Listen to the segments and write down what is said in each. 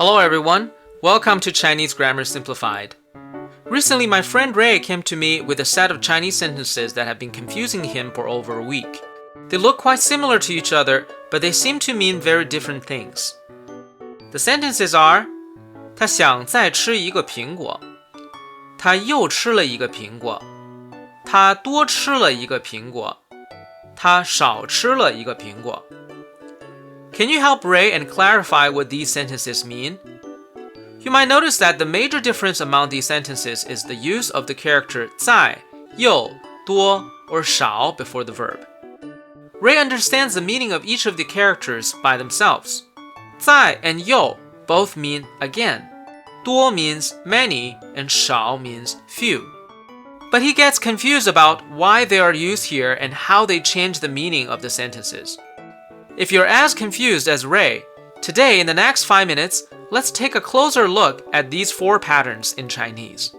Hello everyone, welcome to Chinese Grammar Simplified. Recently, my friend Ray came to me with a set of Chinese sentences that have been confusing him for over a week. They look quite similar to each other, but they seem to mean very different things. The sentences are 他想再吃一个苹果，他又吃了一个苹果，他多吃了一个苹果，他少吃了一个苹果。Can you help Ray and clarify what these sentences mean? You might notice that the major difference among these sentences is the use of the character 在, 又, 多, or 少 before the verb. Ray understands the meaning of each of the characters by themselves. 在 and 又 both mean again. 多 means many and 少 means few. But he gets confused about why they are used here and how they change the meaning of the sentences. If you're as confused as Ray, today in the next 5 minutes, let's take a closer look at these 4 patterns in Chinese.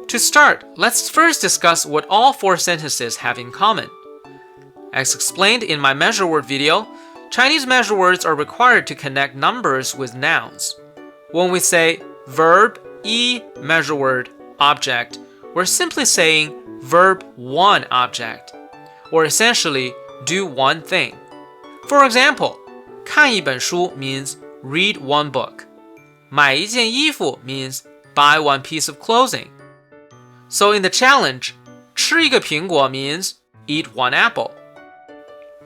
To start, let's first discuss what all 4 sentences have in common. As explained in my measure word video, Chinese measure words are required to connect numbers with nouns. When we say verb e measure word object, we're simply saying verb 1 object, or essentially do one thing. For example, 看一本书 means read one book. 买一件衣服 means buy one piece of clothing. So in the challenge, 吃一个苹果 means eat one apple.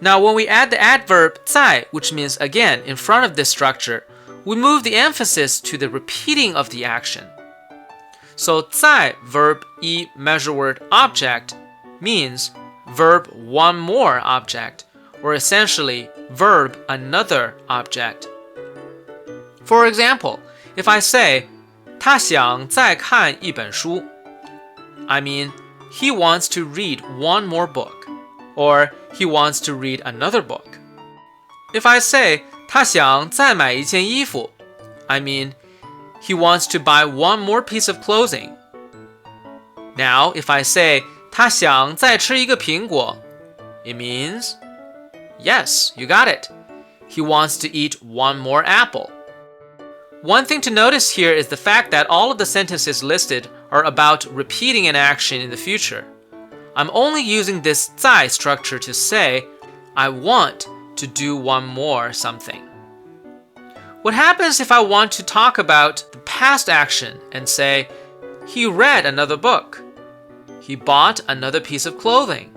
Now when we add the adverb 在, which means again in front of this structure, we move the emphasis to the repeating of the action. So 在 verb e measure word object means verb one more object, or essentially verb another object. For example, if I say 他想再看一本书, I mean he wants to read one more book, or he wants to read another book. If I say 他想再买一件衣服, I mean he wants to buy one more piece of clothing. Now, if I say 他想再吃一个苹果, it means, yes, you got it. He wants to eat one more apple. One thing to notice here is the fact that all of the sentences listed are about repeating an action in the future. I'm only using this 在 structure to say, I want to do one more something. What happens if I want to talk about the past action and say, he read another book? He bought another piece of clothing.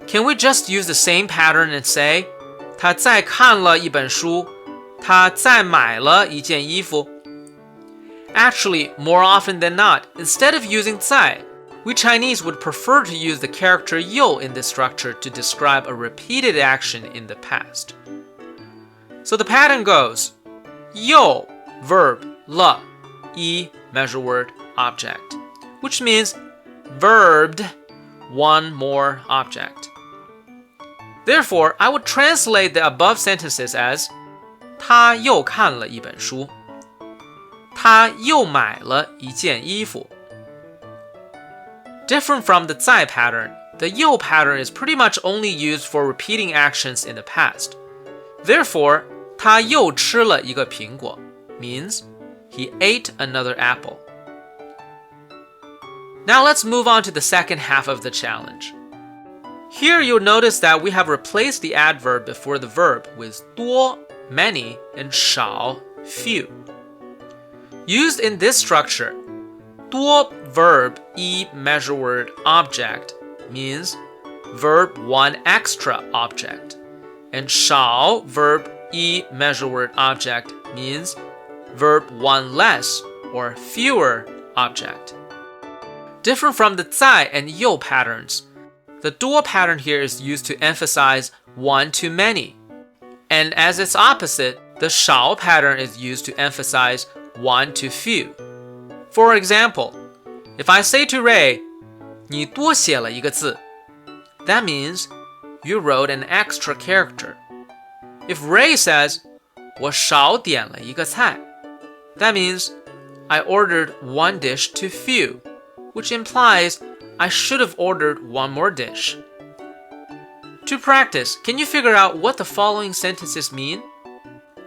Can we just use the same pattern and say, 他再看了一本书，他再买了一件衣服? Actually, more often than not, instead of using 在, we Chinese would prefer to use the character 又 in this structure to describe a repeated action in the past. So the pattern goes, 又 verb 了 e measure word object, which means verbed one more object. Therefore, I would translate the above sentences as 他又看了一本书，他又买了一件衣服。Different from the 在 pattern, the 又 pattern is pretty much only used for repeating actions in the past. Therefore, 他又吃了一个苹果 means he ate another apple. Now let's move on to the second half of the challenge. Here you'll notice that we have replaced the adverb before the verb with 多 many and 少 few. Used in this structure, 多 verb e measure word object means verb 1 extra object, and 少 verb e measure word object means verb 1 less or fewer object. Different from the 在 and 又 patterns, the 多 pattern here is used to emphasize one to many, and as its opposite, the 少 pattern is used to emphasize one to few. For example, if I say to Ray, 你多写了一个字, that means you wrote an extra character. If Ray says, 我少点了一个菜, that means I ordered one dish too few, which implies I should have ordered one more dish. To practice, can you figure out what the following sentences mean?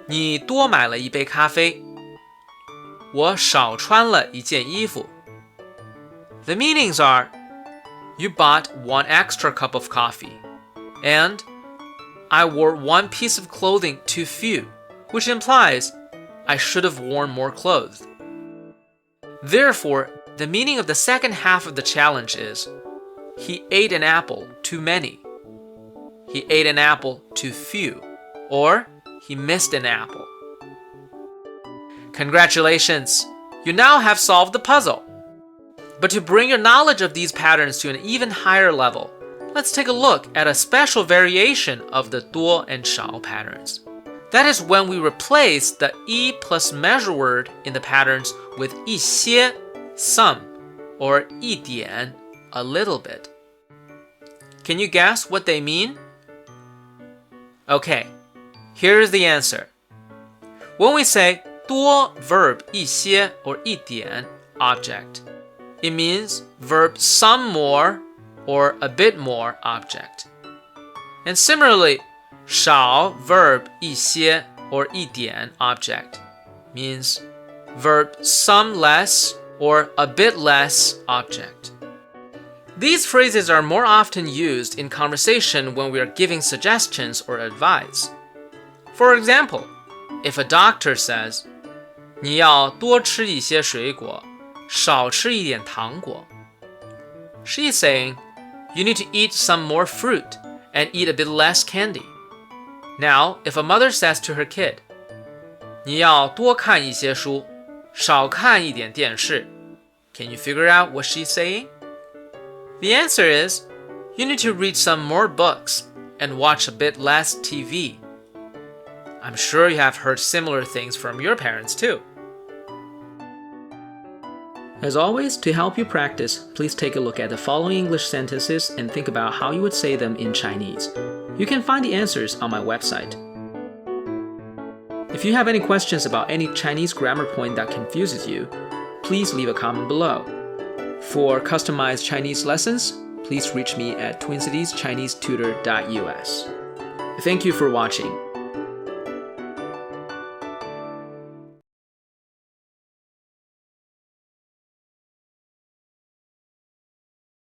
你多买了一杯咖啡。我少穿了一件衣服。The meanings are, you bought one extra cup of coffee, and I wore one piece of clothing too few, which implies I should have worn more clothes. Therefore, the meaning of the second half of the challenge is, he ate an apple too many. He ate an apple too few, or he missed an apple. Congratulations! You now have solved the puzzle. But to bring your knowledge of these patterns to an even higher level, let's take a look at a special variation of the 多 and shao patterns. That is when we replace the 一 plus measure word in the patterns with 一些, some, or 一点, a little bit. Can you guess what they mean? Okay, here's the answer. When we say 多 verb 一些 or 一点 object, it means verb some more or a bit more object. And similarly, shao verb 一些 or 一点 object means verb some less or a bit less object. These phrases are more often used in conversation when we are giving suggestions or advice. For example, if a doctor says, 你要多吃一些水果，少吃一点糖果. She is saying, you need to eat some more fruit and eat a bit less candy. Now, if a mother says to her kid, 你要多看一些书，少看一点电视. Can you figure out what she's saying? The answer is, you need to read some more books and watch a bit less TV. I'm sure you have heard similar things from your parents too. As always, to help you practice, please take a look at the following English sentences and think about how you would say them in Chinese. You can find the answers on my website. If you have any questions about any Chinese grammar point that confuses you, please leave a comment below. For customized Chinese lessons, please reach me at TwinCitiesChineseTutor.us. Thank you for watching.